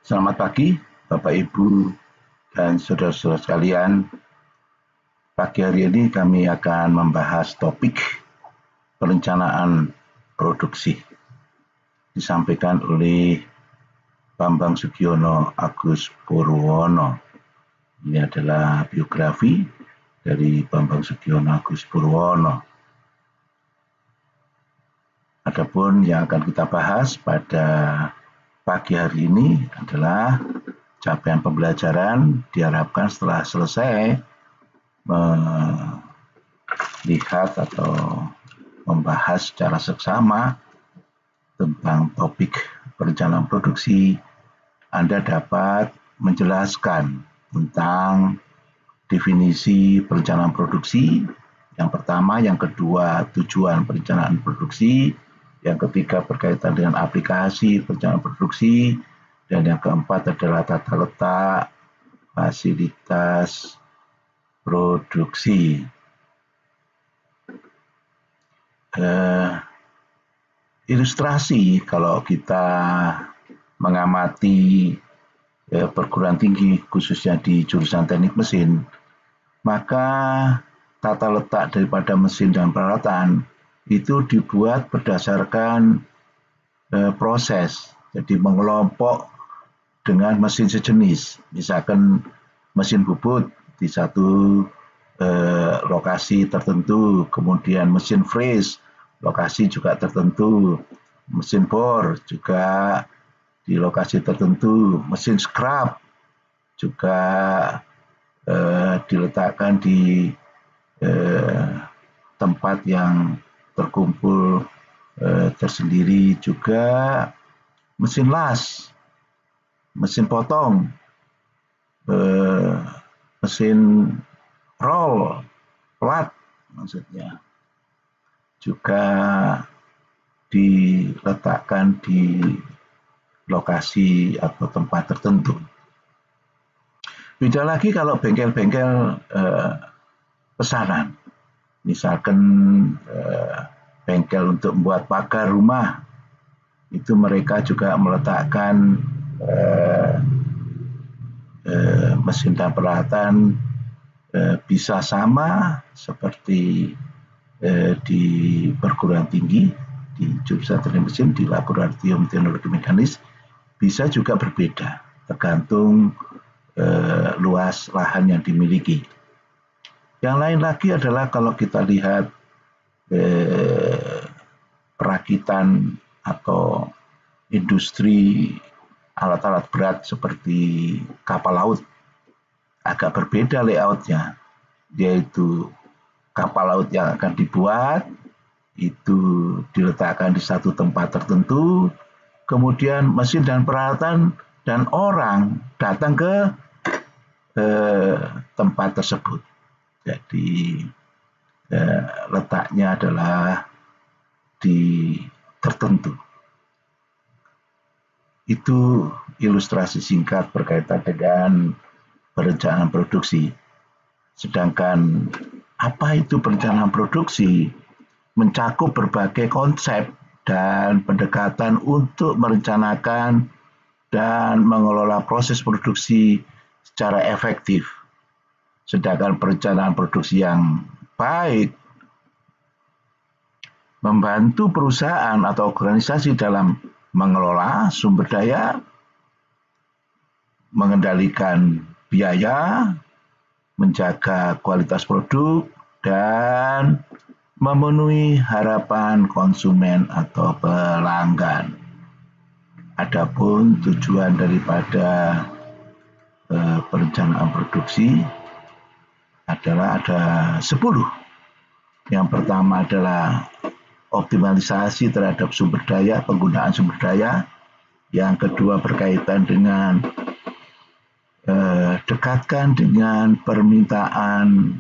Selamat pagi, Bapak, Ibu, dan saudara-saudara sekalian. Pagi hari ini kami akan membahas topik perencanaan produksi. Disampaikan oleh Bambang Sugiono Agus Purwono. Ini adalah biografi dari Bambang Sugiono Agus Purwono. Adapun yang akan kita bahas pada pagi hari ini adalah capaian pembelajaran diharapkan setelah selesai melihat atau membahas secara seksama tentang topik perencanaan produksi, Anda dapat menjelaskan tentang definisi perencanaan produksi, yang pertama, yang kedua tujuan perencanaan produksi, yang ketiga berkaitan dengan aplikasi perencanaan produksi, dan yang keempat adalah tata letak fasilitas produksi. Ilustrasi kalau kita mengamati perguruan tinggi khususnya di jurusan teknik mesin, maka tata letak daripada mesin dan peralatan itu dibuat berdasarkan proses. Jadi mengelompok dengan mesin sejenis, misalkan mesin bubut di satu lokasi tertentu, kemudian mesin freeze lokasi juga tertentu, mesin bor juga di lokasi tertentu, mesin scrap juga diletakkan di tempat yang terkumpul tersendiri, juga mesin las, mesin potong, mesin roll, plat maksudnya, juga diletakkan di lokasi atau tempat tertentu. Beda lagi kalau bengkel-bengkel pesanan, misalkan bengkel untuk membuat pagar rumah, itu mereka juga meletakkan mesin dan peralatan bisa sama seperti di perguruan tinggi, di jurusan teknik mesin, di laboratorium teknologi mekanis, bisa juga berbeda tergantung luas lahan yang dimiliki. Yang lain lagi adalah kalau kita lihat perakitan atau industri alat-alat berat seperti kapal laut, agak berbeda layoutnya, yaitu kapal laut yang akan dibuat itu diletakkan di satu tempat tertentu, kemudian mesin dan peralatan dan orang datang ke tempat tersebut. Jadi letaknya adalah di tertentu. Itu ilustrasi singkat berkaitan dengan perencanaan produksi. Sedangkan apa itu perencanaan produksi? Mencakup berbagai konsep dan pendekatan untuk merencanakan dan mengelola proses produksi secara efektif. Sedangkan perencanaan produksi yang baik membantu perusahaan atau organisasi dalam mengelola sumber daya, mengendalikan biaya, menjaga kualitas produk, dan memenuhi harapan konsumen atau pelanggan. Adapun tujuan daripada perencanaan produksi adalah ada 10. Yang pertama adalah optimalisasi terhadap sumber daya, penggunaan sumber daya. Yang kedua berkaitan dengan dekatkan dengan permintaan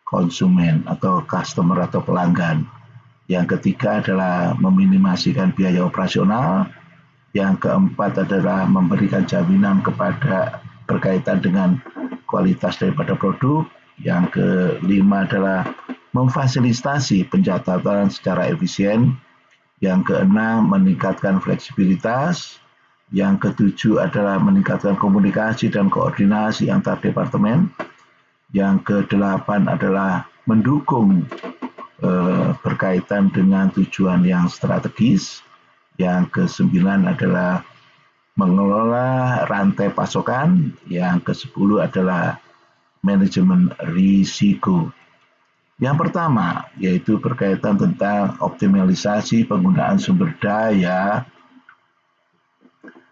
konsumen atau customer atau pelanggan. Yang ketiga adalah meminimasikan biaya operasional. Yang keempat adalah memberikan jaminan kepada berkaitan dengan kualitas daripada produk. Yang kelima adalah memfasilitasi pencatatan secara efisien. Yang keenam meningkatkan fleksibilitas. Yang ketujuh adalah meningkatkan komunikasi dan koordinasi antar departemen. Yang kedelapan adalah mendukung berkaitan dengan tujuan yang strategis. Yang kesembilan adalah mengelola rantai pasokan. Yang ke-10 adalah manajemen risiko. Yang pertama yaitu berkaitan tentang optimalisasi penggunaan sumber daya.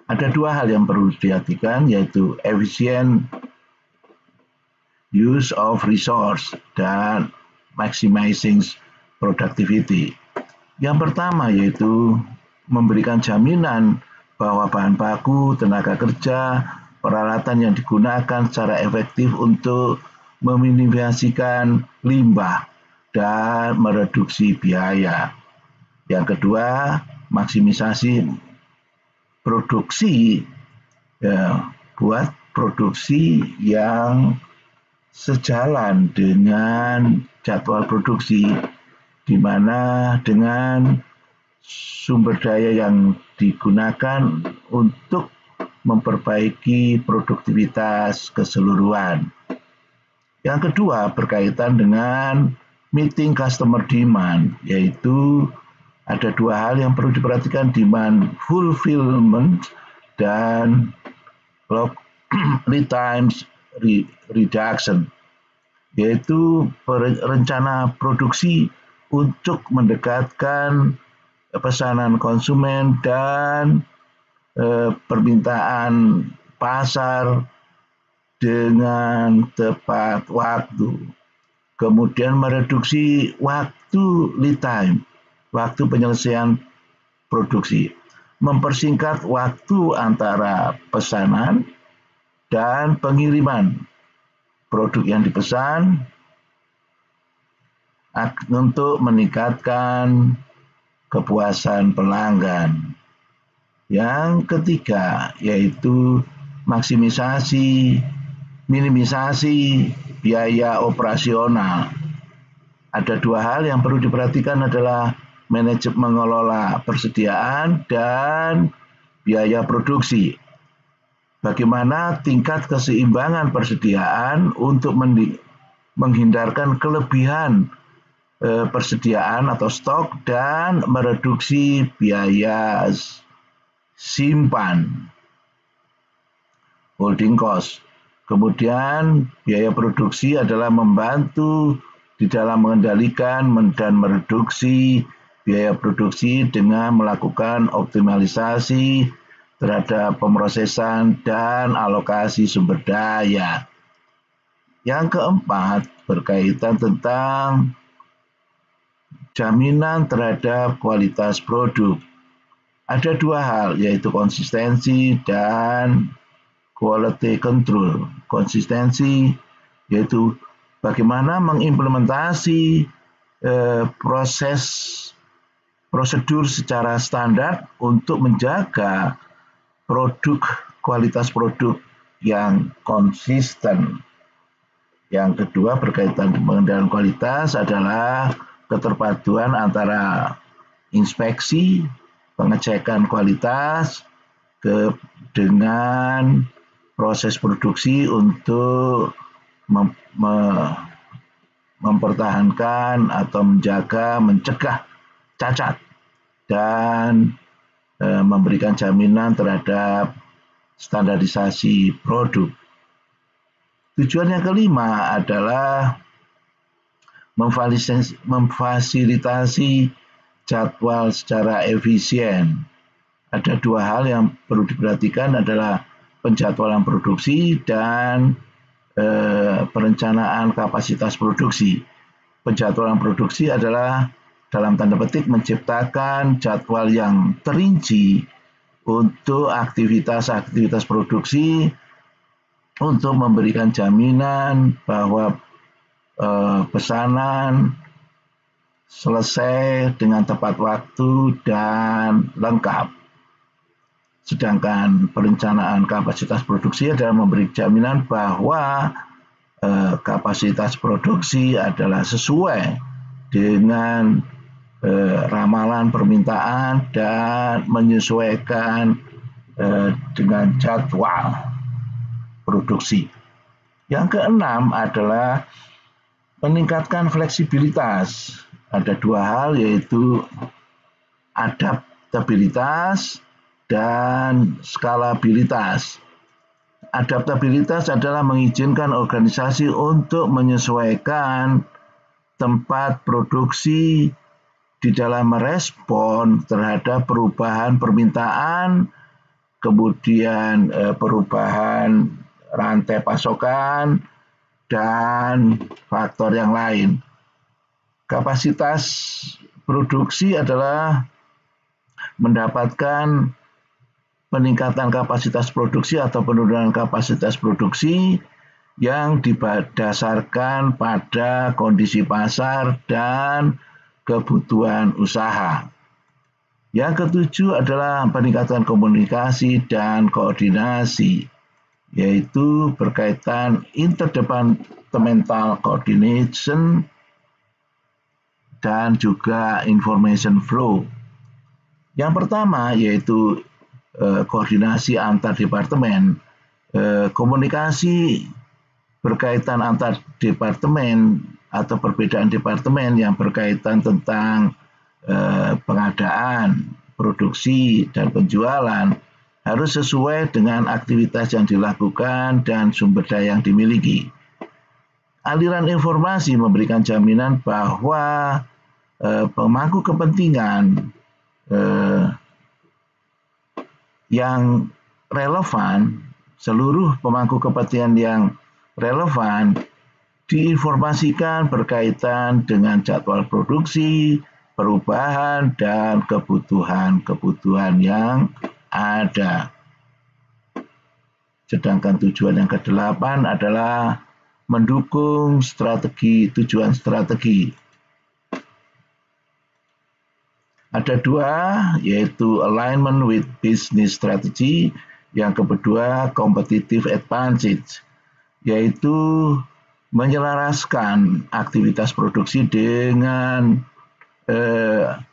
Ada dua hal yang perlu diperhatikan, yaitu efficient use of resource dan maximizing productivity. Yang pertama yaitu memberikan jaminan bahwa bahan baku, tenaga kerja, peralatan yang digunakan secara efektif untuk meminimalisasikan limbah dan mereduksi biaya. Yang kedua, maksimisasi produksi, buat produksi yang sejalan dengan jadwal produksi, di mana dengan sumber daya yang digunakan untuk memperbaiki produktivitas keseluruhan. Yang kedua berkaitan dengan meeting customer demand, yaitu ada dua hal yang perlu diperhatikan, demand fulfillment dan lead times reduction, yaitu rencana produksi untuk mendekatkan pesanan konsumen dan permintaan pasar dengan tepat waktu. Kemudian mereduksi waktu lead time, waktu penyelesaian produksi, mempersingkat waktu antara pesanan dan pengiriman produk yang dipesan untuk meningkatkan kepuasan pelanggan. Yang ketiga yaitu minimisasi biaya operasional. Ada dua hal yang perlu diperhatikan adalah manajemen mengelola persediaan dan biaya produksi. Bagaimana tingkat keseimbangan persediaan untuk menghindarkan kelebihan persediaan atau stok dan mereduksi biaya simpan, holding cost. Kemudian biaya produksi adalah membantu di dalam mengendalikan dan mereduksi biaya produksi dengan melakukan optimalisasi terhadap pemrosesan dan alokasi sumber daya. Yang keempat berkaitan tentang jaminan terhadap kualitas produk. Ada dua hal, yaitu konsistensi dan quality control. Konsistensi yaitu bagaimana mengimplementasi prosedur secara standar untuk menjaga kualitas produk yang konsisten. Yang kedua berkaitan dengan pengendalian kualitas adalah keterpaduan antara inspeksi, pengecekan kualitas dengan proses produksi untuk mempertahankan atau mencegah cacat dan memberikan jaminan terhadap standarisasi produk. Tujuan yang kelima adalah memfasilitasi jadwal secara efisien. Ada dua hal yang perlu diperhatikan adalah penjadwalan produksi dan perencanaan kapasitas produksi. Penjadwalan produksi adalah dalam tanda petik menciptakan jadwal yang terinci untuk aktivitas-aktivitas produksi untuk memberikan jaminan bahwa pesanan selesai dengan tepat waktu dan lengkap. Sedangkan perencanaan kapasitas produksi adalah memberi jaminan bahwa kapasitas produksi adalah sesuai dengan ramalan permintaan dan menyesuaikan dengan jadwal produksi. Yang keenam adalah meningkatkan fleksibilitas. Ada dua hal, yaitu adaptabilitas dan skalabilitas. Adaptabilitas adalah mengizinkan organisasi untuk menyesuaikan tempat produksi di dalam merespon terhadap perubahan permintaan, kemudian perubahan rantai pasokan, dan faktor yang lain. Kapasitas produksi adalah mendapatkan peningkatan kapasitas produksi atau penurunan kapasitas produksi yang didasarkan pada kondisi pasar dan kebutuhan usaha. Yang ketujuh adalah peningkatan komunikasi dan koordinasi, yaitu berkaitan interdepartmental coordination dan juga information flow. Yang pertama yaitu koordinasi antar departemen, komunikasi berkaitan antar departemen atau perbedaan departemen yang berkaitan tentang pengadaan, produksi, dan penjualan harus sesuai dengan aktivitas yang dilakukan dan sumber daya yang dimiliki. Aliran informasi memberikan jaminan bahwa pemangku kepentingan yang relevan, seluruh pemangku kepentingan yang relevan diinformasikan berkaitan dengan jadwal produksi, perubahan, dan kebutuhan yang ada. Sedangkan tujuan yang ke-8 adalah mendukung tujuan strategi. Ada dua, yaitu alignment with business strategy, yang kedua competitive advantage, yaitu menyelaraskan aktivitas produksi dengan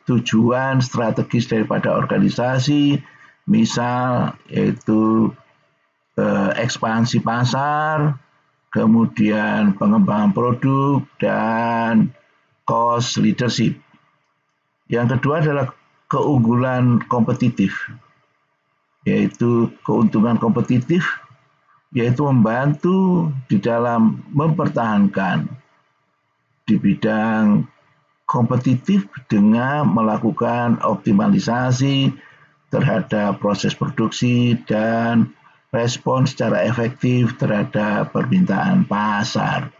tujuan strategis daripada organisasi, misal yaitu ekspansi pasar, kemudian pengembangan produk, dan cost leadership. Yang kedua adalah keunggulan kompetitif, yaitu keuntungan kompetitif, yaitu membantu di dalam mempertahankan di bidang kompetitif dengan melakukan optimalisasi terhadap proses produksi dan respon secara efektif terhadap permintaan pasar.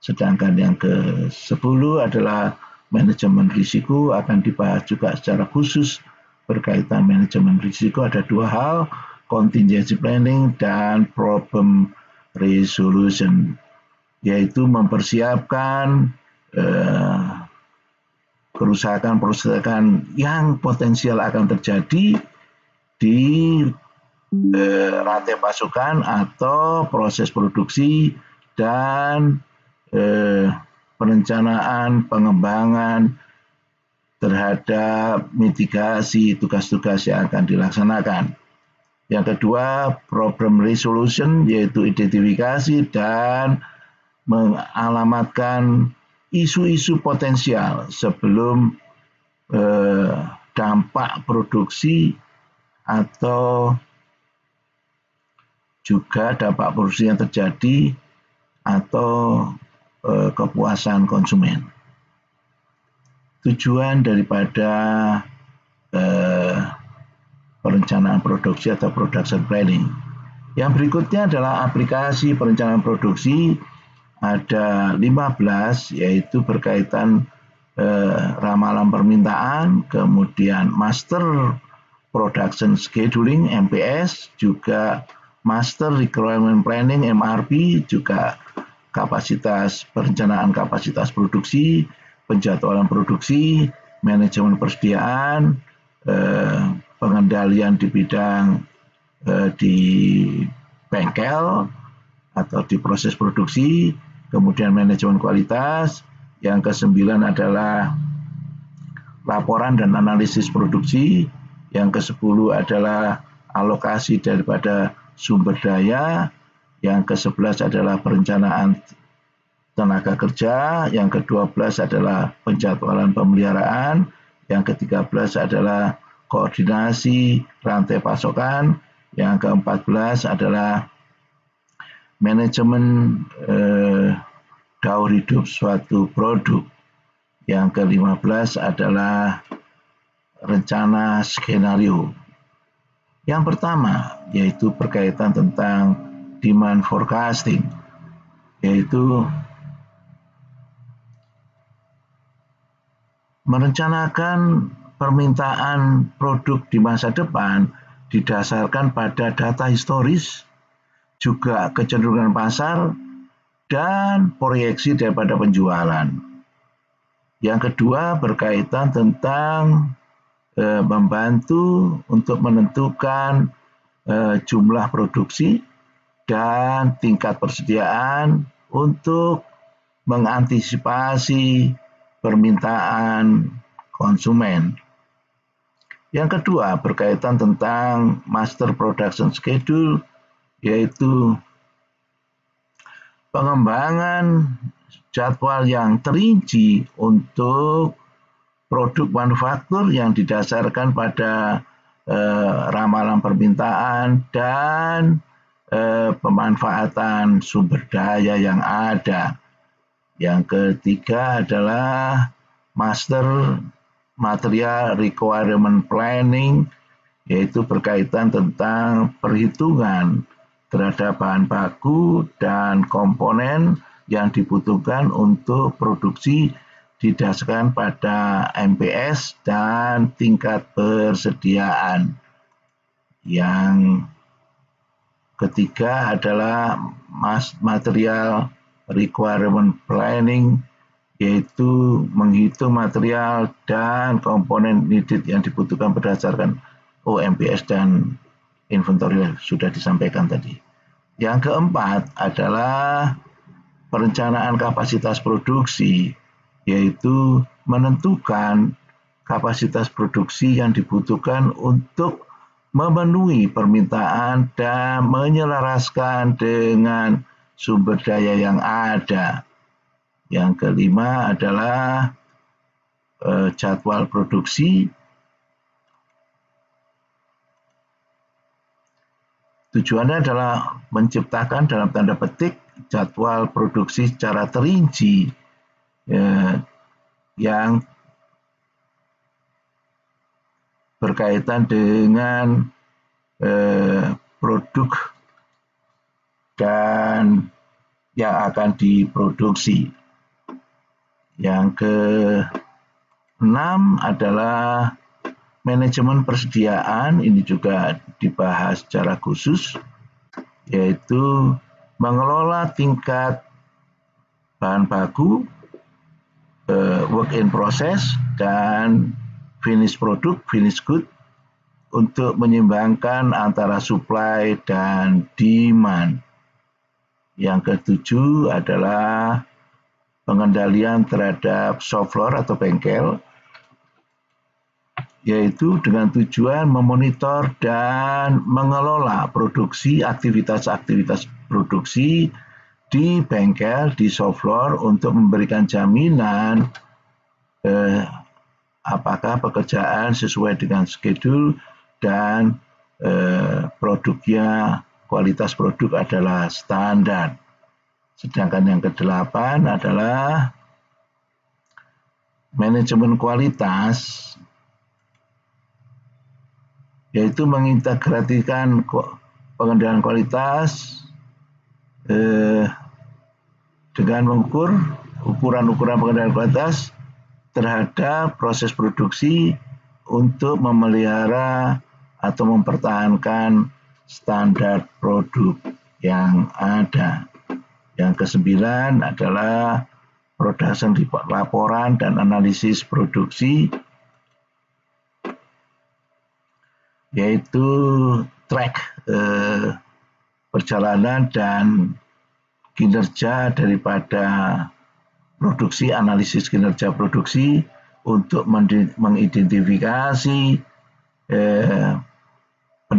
Sedangkan yang ke-10 adalah manajemen risiko, akan dibahas juga secara khusus. Berkaitan manajemen risiko ada dua hal, contingency planning dan problem resolution, yaitu mempersiapkan kerusakan yang potensial akan terjadi di rantai pasokan atau proses produksi, dan perencanaan pengembangan terhadap mitigasi tugas-tugas yang akan dilaksanakan. Yang kedua, problem resolution, yaitu identifikasi dan mengalamatkan isu-isu potensial sebelum dampak produksi atau juga dampak produksi yang terjadi atau kepuasan konsumen. Tujuan daripada perencanaan produksi atau production planning. Yang berikutnya adalah aplikasi perencanaan produksi. Ada 15, yaitu berkaitan ramalan permintaan, kemudian master production scheduling MPS, juga master requirement planning MRP, juga kapasitas perencanaan kapasitas produksi, penjadwalan produksi, manajemen persediaan, pengendalian di bidang di bengkel atau di proses produksi, kemudian manajemen kualitas. Yang ke-9 adalah laporan dan analisis produksi. Yang ke-10 adalah alokasi daripada sumber daya, yang ke-11 adalah perencanaan tenaga kerja, yang ke-12 adalah penjadwalan pemeliharaan, yang ke-13 adalah koordinasi rantai pasokan, yang ke-14 adalah manajemen daur hidup suatu produk, yang ke-15 adalah rencana skenario. Yang pertama yaitu berkaitan tentang demand forecasting, yaitu merencanakan permintaan produk di masa depan didasarkan pada data historis, juga kecenderungan pasar, dan proyeksi daripada penjualan. Yang kedua berkaitan tentang membantu untuk menentukan jumlah produksi dan tingkat persediaan untuk mengantisipasi permintaan konsumen. Yang kedua berkaitan tentang master production schedule, yaitu pengembangan jadwal yang terinci untuk produk manufaktur yang didasarkan pada ramalan permintaan dan pemanfaatan sumber daya yang ada. Yang ketiga adalah master material requirement planning, yaitu berkaitan tentang perhitungan terhadap bahan baku dan komponen yang dibutuhkan untuk produksi didasarkan pada MPS dan tingkat persediaan. Yang ketiga adalah material requirement planning, yaitu menghitung material dan komponen needed yang dibutuhkan berdasarkan OMPS dan inventory yang sudah disampaikan tadi. Yang keempat adalah perencanaan kapasitas produksi, yaitu menentukan kapasitas produksi yang dibutuhkan untuk memenuhi permintaan dan menyelaraskan dengan sumber daya yang ada. Yang kelima adalah jadwal produksi. Tujuannya adalah menciptakan dalam tanda petik jadwal produksi secara terinci yang berkaitan dengan produk dan yang akan diproduksi. Yang ke-6 adalah manajemen persediaan. Ini juga dibahas secara khusus, yaitu mengelola tingkat bahan baku, work in process, dan finish product, finish good, untuk menyeimbangkan antara supply dan demand. Yang ke-7 adalah pengendalian terhadap shop floor atau bengkel, yaitu dengan tujuan memonitor dan mengelola produksi, aktivitas-aktivitas produksi di bengkel, di shop floor, untuk memberikan jaminan apakah pekerjaan sesuai dengan schedule dan produknya, kualitas produk adalah standar. Sedangkan yang ke-8 adalah manajemen kualitas, yaitu mengintegrasikan pengendalian kualitas dengan mengukur ukuran-ukuran pengendalian kualitas terhadap proses produksi untuk memelihara atau mempertahankan standar produk yang ada. Yang ke-9 adalah production report, laporan dan analisis produksi, yaitu track perjalanan dan kinerja daripada produksi, analisis kinerja produksi untuk mengidentifikasi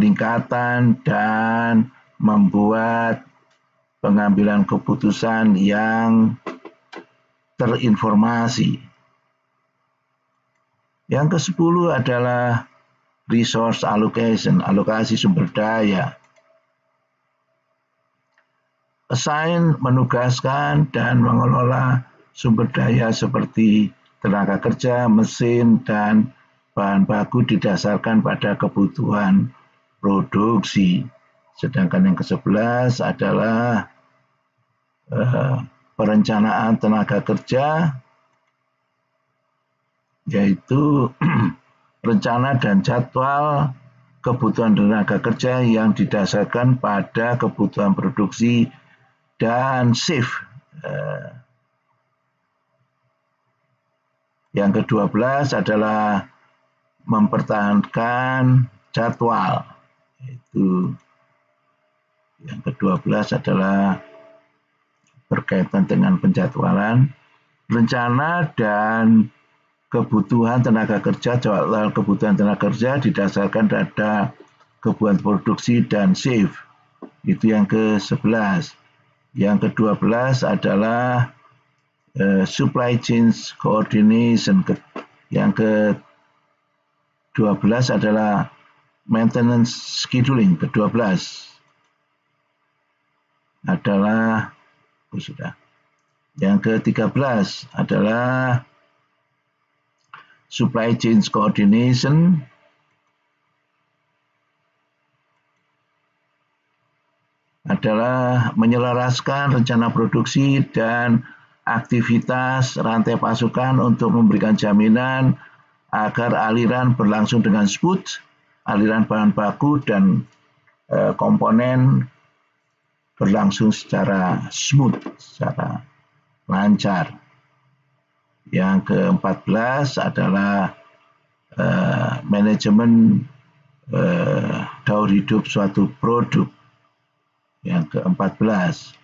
peningkatan dan membuat pengambilan keputusan yang terinformasi. Yang ke-10 adalah resource allocation, alokasi sumber daya. Assign, menugaskan dan mengelola sumber daya seperti tenaga kerja, mesin, dan bahan baku didasarkan pada kebutuhan produksi. Sedangkan yang ke-11 adalah perencanaan tenaga kerja, yaitu rencana dan jadwal kebutuhan tenaga kerja yang didasarkan pada kebutuhan produksi dan shift. Yang ke-12 adalah mempertahankan jadwal. Yaitu yang ke-12 adalah berkaitan dengan penjadwalan, rencana dan kebutuhan tenaga kerja, jadwal kebutuhan tenaga kerja didasarkan pada kebutuhan produksi dan shift. Itu yang ke-11. Yang ke-12 adalah supply chain coordination. Yang ke-12 adalah maintenance scheduling. Ke-12 adalah Yang ke-13 adalah supply chain coordination. Adalah menyelaraskan rencana produksi dan aktivitas rantai pasokan untuk memberikan jaminan agar aliran berlangsung dengan smooth, aliran bahan baku dan komponen berlangsung secara smooth, secara lancar. Yang ke-14 adalah manajemen daur hidup suatu produk. Yang ke-14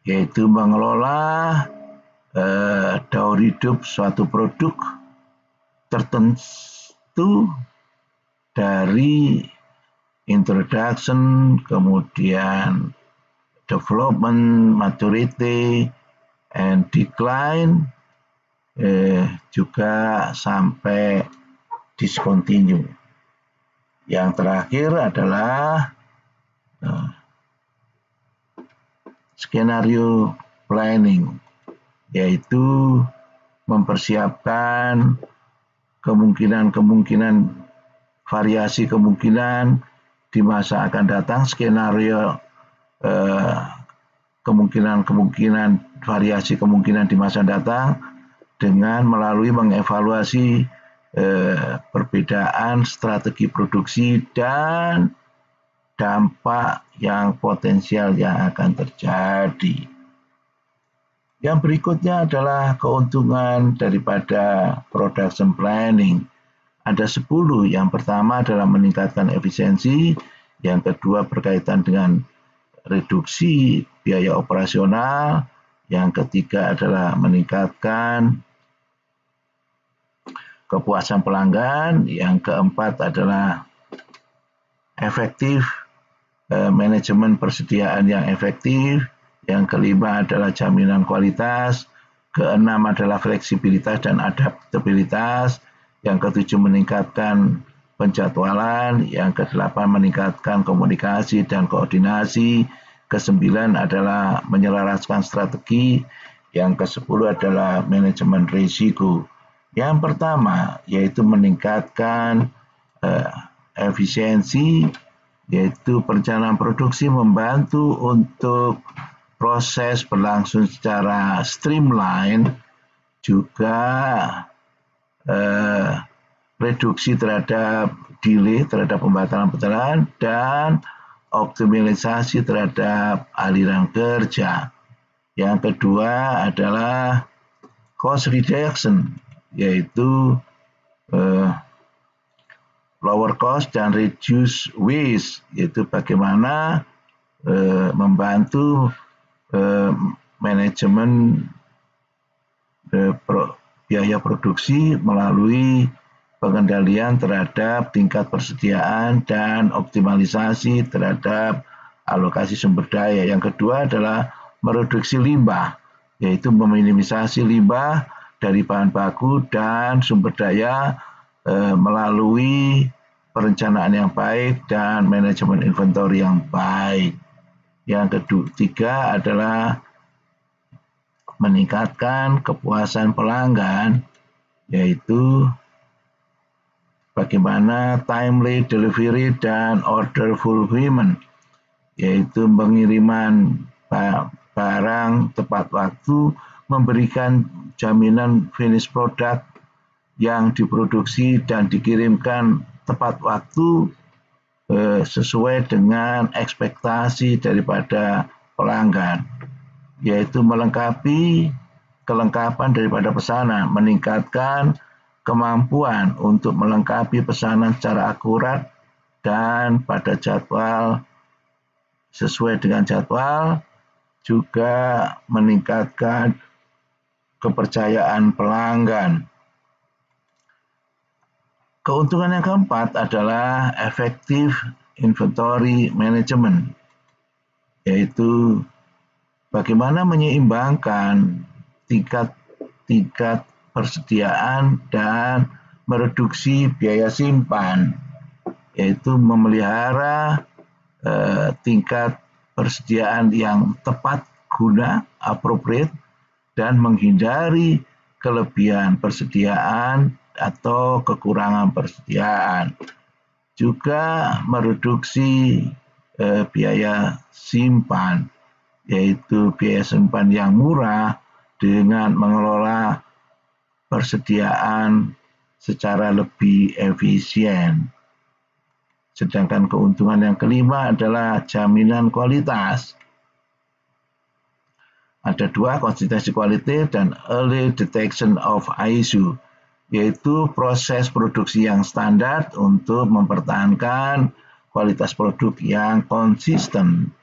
yaitu mengelola daur hidup suatu produk tertentu dari introduction, kemudian development, maturity, and decline, juga sampai discontinue. Yang terakhir adalah skenario planning, yaitu mempersiapkan kemungkinan variasi kemungkinan di masa akan datang, skenario kemungkinan variasi kemungkinan di masa datang dengan melalui mengevaluasi perbedaan strategi produksi dan dampak yang potensial yang akan terjadi. Yang berikutnya adalah keuntungan daripada production planning. Ada 10. Yang pertama adalah meningkatkan efisiensi, yang kedua berkaitan dengan reduksi biaya operasional, yang ketiga adalah meningkatkan kepuasan pelanggan, yang keempat adalah efektif manajemen persediaan yang efektif, yang kelima adalah jaminan kualitas, keenam adalah fleksibilitas dan adaptabilitas, yang ketujuh meningkatkan penjadwalan, yang kedelapan meningkatkan komunikasi dan koordinasi, kesembilan adalah menyelaraskan strategi, yang ke-10 adalah manajemen risiko. Yang pertama yaitu meningkatkan efisiensi, yaitu perencanaan produksi membantu untuk proses berlangsung secara streamline, juga reduksi terhadap delay, terhadap pembatalan, dan optimalisasi terhadap aliran kerja. Yang kedua adalah cost reduction, yaitu lower cost dan reduce waste, yaitu bagaimana membantu manajemen biaya produksi melalui pengendalian terhadap tingkat persediaan dan optimalisasi terhadap alokasi sumber daya. Yang kedua adalah mereduksi limbah, yaitu meminimisasi limbah dari bahan baku dan sumber daya melalui perencanaan yang baik dan manajemen inventory yang baik. Yang ketiga adalah meningkatkan kepuasan pelanggan, yaitu bagaimana timely delivery dan order fulfillment, yaitu pengiriman barang tepat waktu, memberikan jaminan finish product yang diproduksi dan dikirimkan tepat waktu sesuai dengan ekspektasi daripada pelanggan, yaitu melengkapi kelengkapan daripada pesanan, meningkatkan kemampuan untuk melengkapi pesanan secara akurat dan pada jadwal sesuai dengan jadwal, juga meningkatkan kepercayaan pelanggan. Keuntungan yang keempat adalah effective inventory management, yaitu bagaimana menyeimbangkan tingkat persediaan dan mereduksi biaya simpan, yaitu memelihara tingkat persediaan yang tepat guna, appropriate, dan menghindari kelebihan persediaan atau kekurangan persediaan. Juga mereduksi biaya simpan, yaitu biaya simpan yang murah dengan mengelola persediaan secara lebih efisien. Sedangkan keuntungan yang kelima adalah jaminan kualitas. Ada dua, konsistensi kualitas dan early detection of issue, yaitu proses produksi yang standar untuk mempertahankan kualitas produk yang konsisten.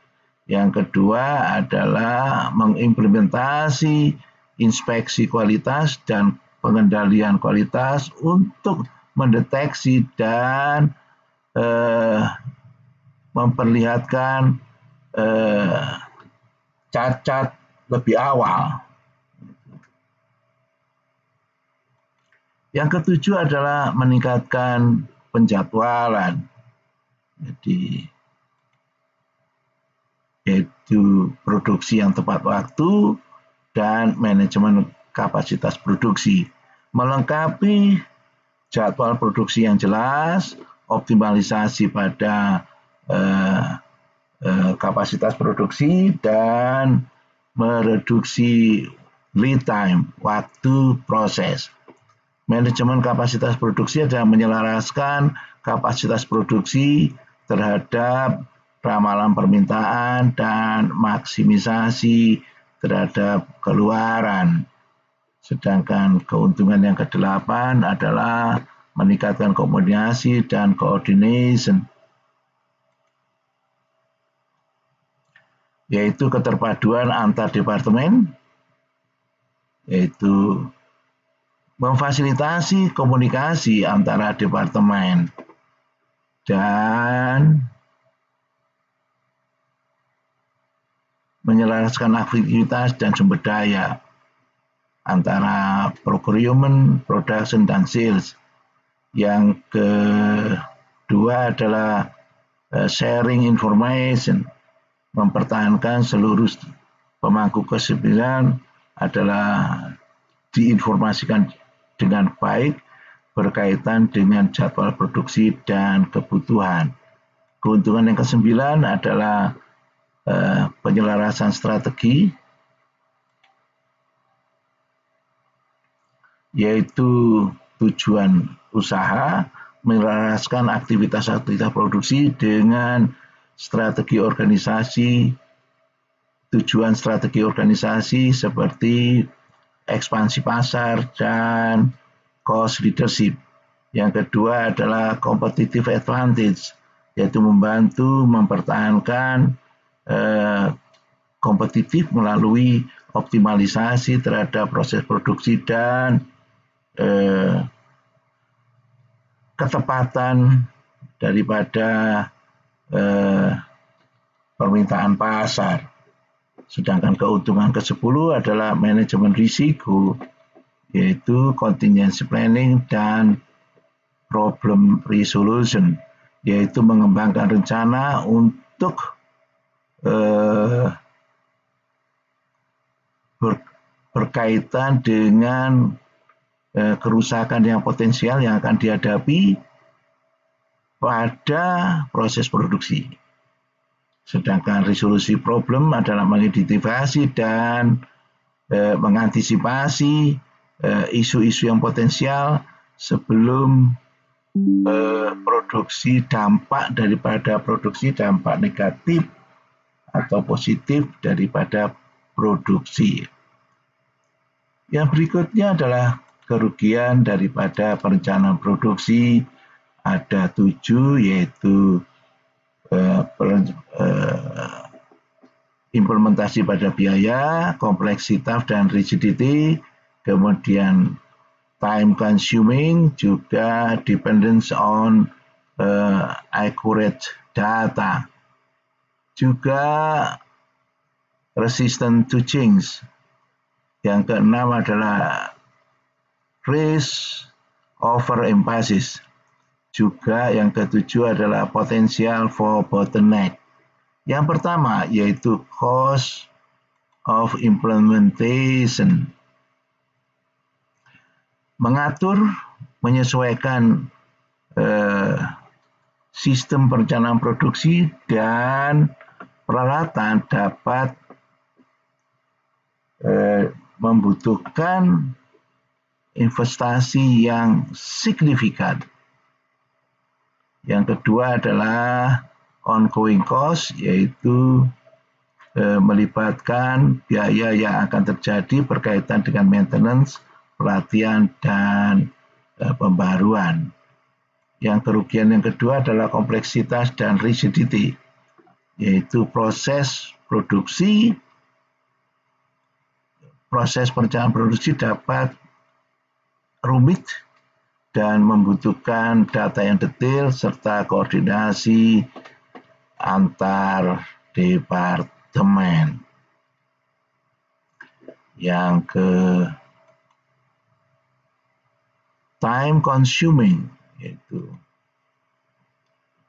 Yang kedua adalah mengimplementasi inspeksi kualitas dan pengendalian kualitas untuk mendeteksi dan memperlihatkan cacat lebih awal. Yang ketujuh adalah meningkatkan penjadwalan, jadi yaitu produksi yang tepat waktu dan manajemen kapasitas produksi, melengkapi jadwal produksi yang jelas, optimalisasi pada kapasitas produksi, dan mereduksi lead time, waktu proses. Manajemen kapasitas produksi adalah menyelaraskan kapasitas produksi terhadap ramalan permintaan dan maksimisasi terhadap keluaran. Sedangkan keuntungan yang kedelapan adalah meningkatkan komunikasi dan coordination, yaitu keterpaduan antar departemen, yaitu memfasilitasi komunikasi antara departemen dan menyelaraskan aktivitas dan sumber daya antara procurement, production, dan sales. Yang kedua adalah sharing information, mempertahankan seluruh pemangku kepentingan adalah diinformasikan dengan baik berkaitan dengan jadwal produksi dan kebutuhan. Keuntungan yang kesembilan adalah penyelarasan strategi, yaitu tujuan usaha, menyelaraskan aktivitas-aktivitas produksi dengan strategi organisasi, tujuan strategi organisasi seperti ekspansi pasar dan cost leadership. Yang kedua adalah competitive advantage, yaitu membantu mempertahankan kompetitif melalui optimalisasi terhadap proses produksi dan ketepatan daripada permintaan pasar. Sedangkan keuntungan ke-10 adalah manajemen risiko, yaitu contingency planning dan problem resolution, yaitu mengembangkan rencana untuk berkaitan dengan kerusakan yang potensial yang akan dihadapi pada proses produksi. Sedangkan resolusi problem adalah mengidentifikasi dan mengantisipasi isu-isu yang potensial sebelum produksi, dampak daripada produksi, dampak negatif atau positif daripada produksi. Yang berikutnya adalah kerugian daripada perencanaan produksi. Ada 7, yaitu implementasi pada biaya, kompleksitas dan rigidity, kemudian time consuming, juga dependence on accurate data, juga resistant to change. Yang keenam adalah risk over emphasis. Juga yang ketujuh adalah potensial for bottleneck. Yang pertama yaitu cost of implementation. Mengatur, menyesuaikan sistem perencanaan produksi dan peralatan dapat membutuhkan investasi yang signifikan. Yang kedua adalah ongoing cost, yaitu melibatkan biaya yang akan terjadi berkaitan dengan maintenance, pelatihan, dan pembaruan. Yang kerugian yang kedua adalah kompleksitas dan rigidity, yaitu proses produksi. Proses perencanaan produksi dapat rumit dan membutuhkan data yang detail serta koordinasi antar departemen. Yang ke time consuming, yaitu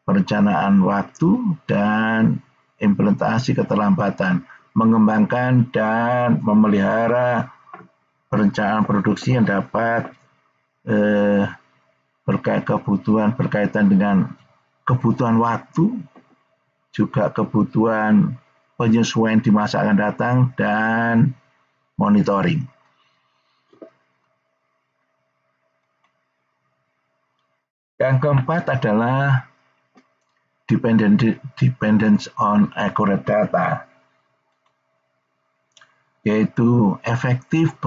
perencanaan waktu dan implementasi keterlambatan, mengembangkan dan memelihara perencanaan produksi yang dapat kebutuhan berkaitan dengan kebutuhan waktu, juga kebutuhan penyesuaian di masa akan datang, dan monitoring. Yang keempat adalah dependence on accurate data, yaitu effective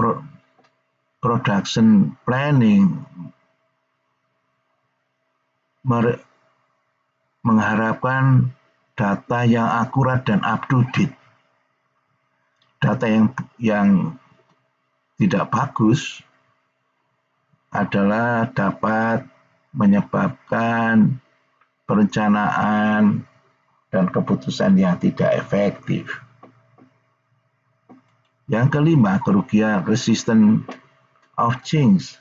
production planning mengharapkan data yang akurat dan up to date. Data yang tidak bagus adalah dapat menyebabkan perencanaan dan keputusan yang tidak efektif. Yang kelima, kerugian resistant of change,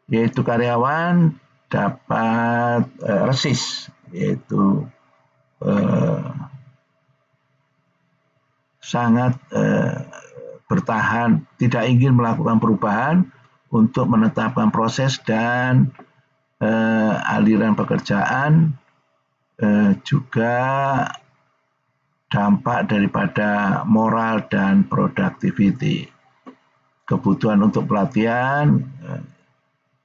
yaitu karyawan dapat resist, yaitu sangat bertahan, tidak ingin melakukan perubahan untuk menetapkan proses dan aliran pekerjaan, juga dampak daripada moral dan productivity. Kebutuhan untuk pelatihan,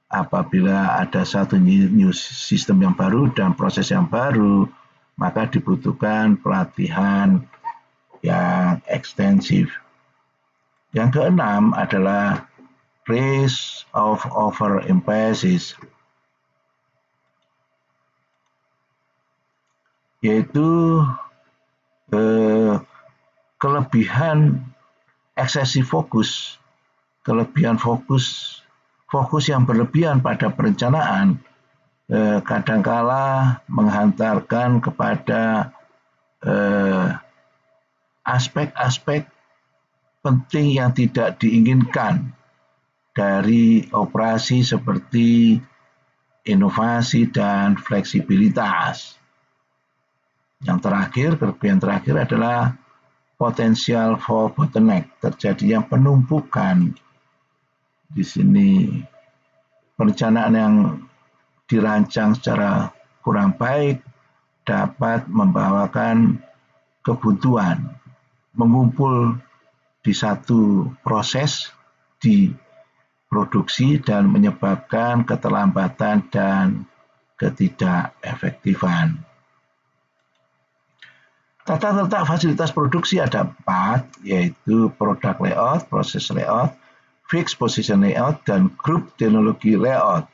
apabila ada satu new sistem yang baru dan proses yang baru, maka dibutuhkan pelatihan yang ekstensif. Yang keenam adalah risk of overemphasis, yaitu kelebihan eksesif fokus, kelebihan fokus fokus yang berlebihan pada perencanaan kadangkala menghantarkan kepada aspek-aspek penting yang tidak diinginkan dari operasi seperti inovasi dan fleksibilitas. Yang terakhir, kelebihan terakhir adalah potensial for bottleneck, terjadinya penumpukan. Di sini perencanaan yang dirancang secara kurang baik dapat membawakan kebuntuan, mengumpul di satu proses di produksi dan menyebabkan keterlambatan dan ketidakefektifan. Tata letak fasilitas produksi ada 4, yaitu product layout, process layout, fixed position layout, dan group teknologi layout.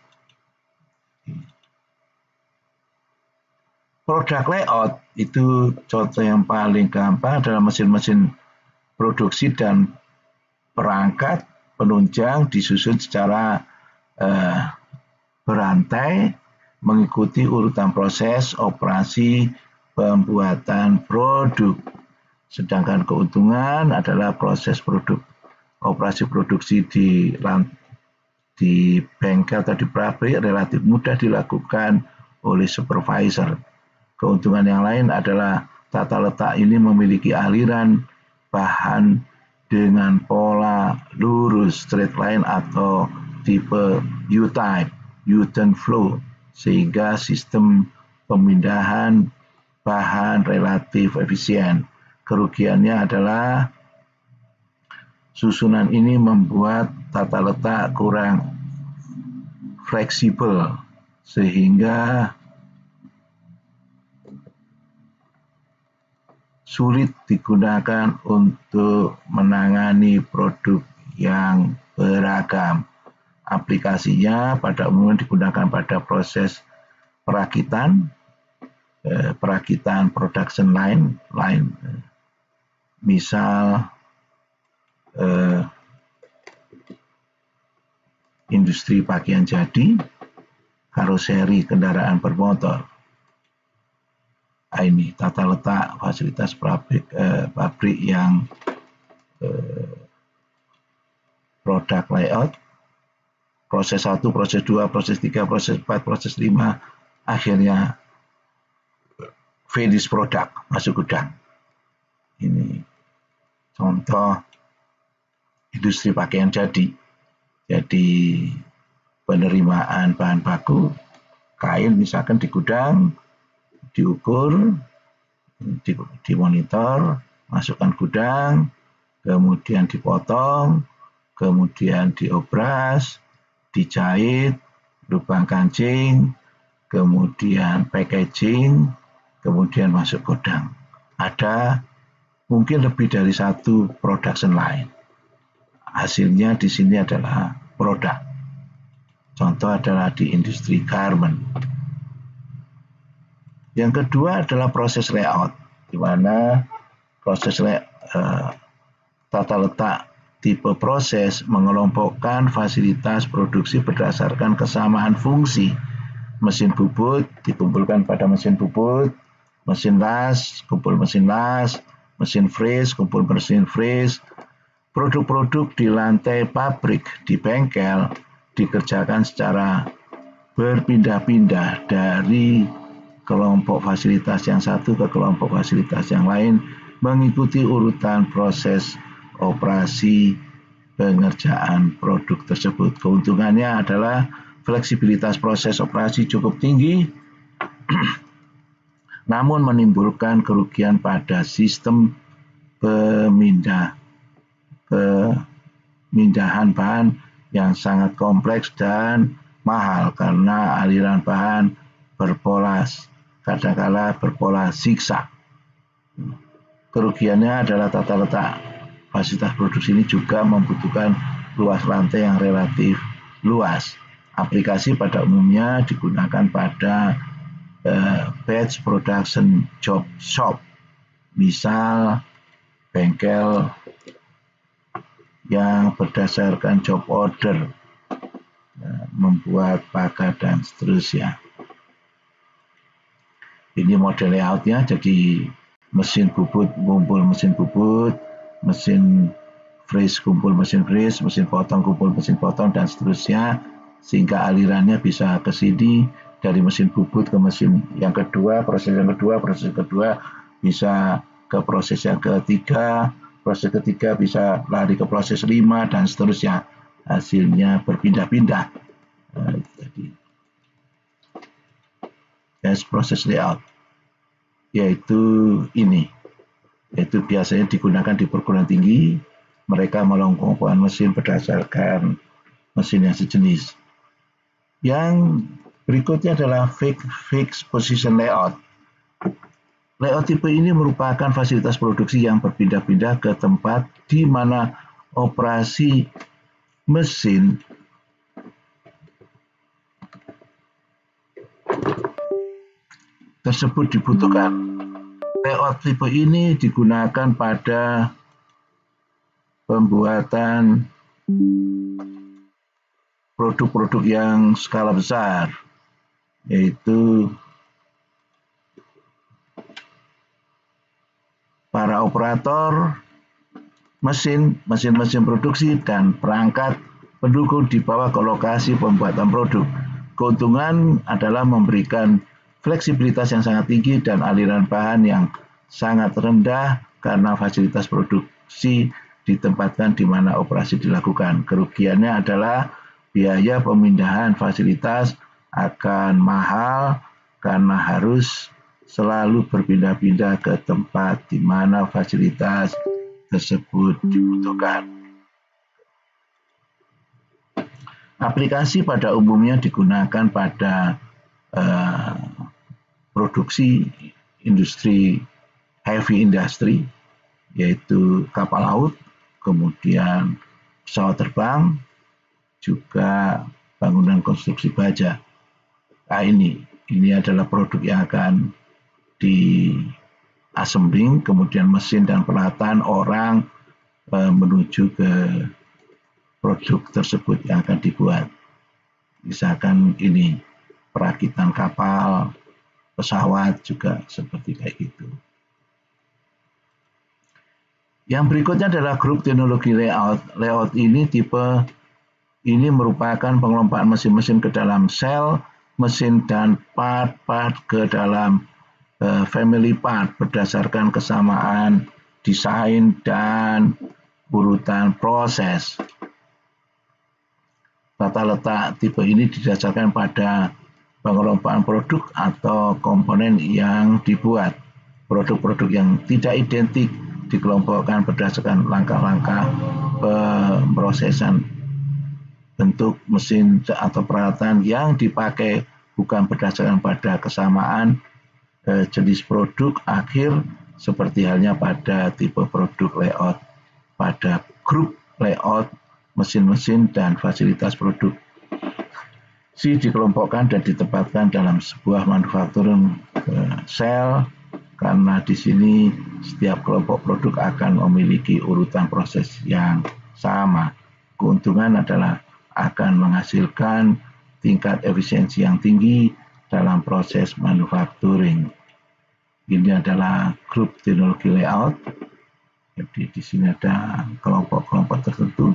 Product layout itu contoh yang paling gampang adalah mesin-mesin produksi dan perangkat penunjang disusun secara berantai mengikuti urutan proses operasi pembuatan produk. Sedangkan keuntungan adalah proses operasi produksi di bengkel atau di pabrik relatif mudah dilakukan oleh supervisor. Keuntungan yang lain adalah tata letak ini memiliki aliran bahan dengan pola lurus straight line atau tipe U-type, U-turn flow, sehingga sistem pemindahan bahan relatif efisien. Kerugiannya adalah susunan ini membuat tata letak kurang fleksibel sehingga sulit digunakan untuk menangani produk yang beragam. Aplikasinya pada umumnya digunakan pada proses perakitan production line, misal industri pakaian jadi, karoseri kendaraan bermotor. Ini tata letak fasilitas pabrik yang product layout, proses 1, proses 2, proses 3, proses 4, proses 5, akhirnya finish product, masuk gudang. Ini contoh industri pakaian jadi. Jadi penerimaan bahan baku, kain misalkan di gudang, diukur, dimonitor, masukkan gudang, kemudian dipotong, kemudian diobras, dijahit, lubang kancing, kemudian packaging, kemudian masuk gudang. Ada mungkin lebih dari satu production line. Hasilnya di sini adalah produk. Contoh adalah di industri garment. Yang kedua adalah proses layout, di mana proses tata letak tipe proses mengelompokkan fasilitas produksi berdasarkan kesamaan fungsi. Mesin bubut dikumpulkan pada mesin bubut, mesin las kumpul mesin las, mesin freeze kumpul mesin freeze. Produk-produk di lantai pabrik di bengkel dikerjakan secara berpindah-pindah dari kelompok fasilitas yang satu ke kelompok fasilitas yang lain mengikuti urutan proses operasi pengerjaan produk tersebut. Keuntungannya adalah fleksibilitas proses operasi cukup tinggi, namun menimbulkan kerugian pada sistem pemindahan bahan yang sangat kompleks dan mahal karena aliran bahan berpola, kadangkala berpola zigzag. Kerugiannya adalah tata letak fasilitas produksi ini juga membutuhkan luas lantai yang relatif luas. Aplikasi pada umumnya digunakan pada batch production job shop, misal bengkel yang berdasarkan job order. membuat pagar dan seterusnya. Ini model layoutnya, jadi mesin bubut kumpul mesin bubut, mesin freeze kumpul mesin freeze, mesin potong kumpul mesin potong, dan seterusnya, sehingga alirannya bisa ke sini dari mesin bubut ke mesin yang kedua, proses yang kedua bisa ke proses yang ketiga, proses ketiga bisa lari ke proses 5, dan seterusnya. Hasilnya berpindah-pindah. Jadi proses layout yaitu ini, yaitu biasanya digunakan di perguruan tinggi. Mereka melengkungkan mesin berdasarkan mesin yang sejenis. Yang berikutnya adalah fixed position layout. Layout tipe ini merupakan fasilitas produksi yang berpindah-pindah ke tempat di mana operasi mesin tersebut dibutuhkan. Layout tipe ini digunakan pada pembuatan produk-produk yang skala besar, yaitu para operator mesin produksi, dan perangkat pendukung dibawa ke lokasi pembuatan produk. Keuntungan adalah memberikan fleksibilitas yang sangat tinggi dan aliran bahan yang sangat rendah karena fasilitas produksi ditempatkan di mana operasi dilakukan. Kerugiannya adalah biaya pemindahan fasilitas akan mahal karena harus selalu berpindah-pindah ke tempat di mana fasilitas tersebut dibutuhkan. Aplikasi pada umumnya digunakan pada produksi industri heavy industry, yaitu kapal laut, kemudian pesawat terbang, juga bangunan konstruksi baja. Nah, ini adalah produk yang akan di-assembling, kemudian mesin dan peralatan orang menuju ke produk tersebut yang akan dibuat. Misalkan ini perakitan kapal, pesawat juga seperti kayak gitu. Yang berikutnya adalah grup teknologi layout. Layout ini merupakan pengelompaan mesin-mesin ke dalam sel mesin dan part-part ke dalam family part berdasarkan kesamaan desain dan urutan proses. Tata letak tipe ini didasarkan pada pengelompaan produk atau komponen yang dibuat. Produk-produk yang tidak identik dikelompokkan berdasarkan langkah-langkah pemrosesan bentuk mesin atau peralatan yang dipakai, bukan berdasarkan pada kesamaan jenis produk akhir seperti halnya pada tipe produk layout. Pada grup layout, mesin-mesin dan fasilitas produk dikelompokkan dan ditempatkan dalam sebuah manufacturing sel, karena di sini setiap kelompok produk akan memiliki urutan proses yang sama. Keuntungan adalah akan menghasilkan tingkat efisiensi yang tinggi dalam proses manufacturing. Ini adalah grup teknologi layout. Jadi di sini ada kelompok-kelompok tertentu.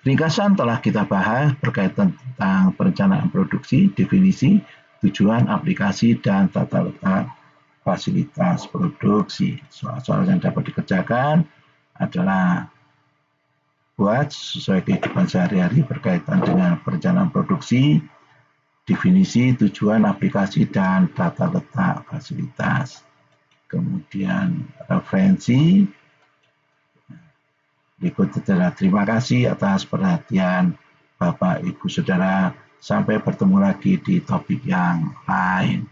Ringkasan telah kita bahas berkaitan tentang perencanaan produksi, definisi, tujuan, aplikasi, dan tata letak fasilitas produksi. Soal-soal yang dapat dikerjakan adalah buat sesuai kehidupan sehari-hari berkaitan dengan perencanaan produksi, definisi, tujuan, aplikasi, dan tata letak fasilitas. Kemudian referensi. Berikut adalah terima kasih atas perhatian Bapak, Ibu, Saudara. Sampai bertemu lagi di topik yang lain.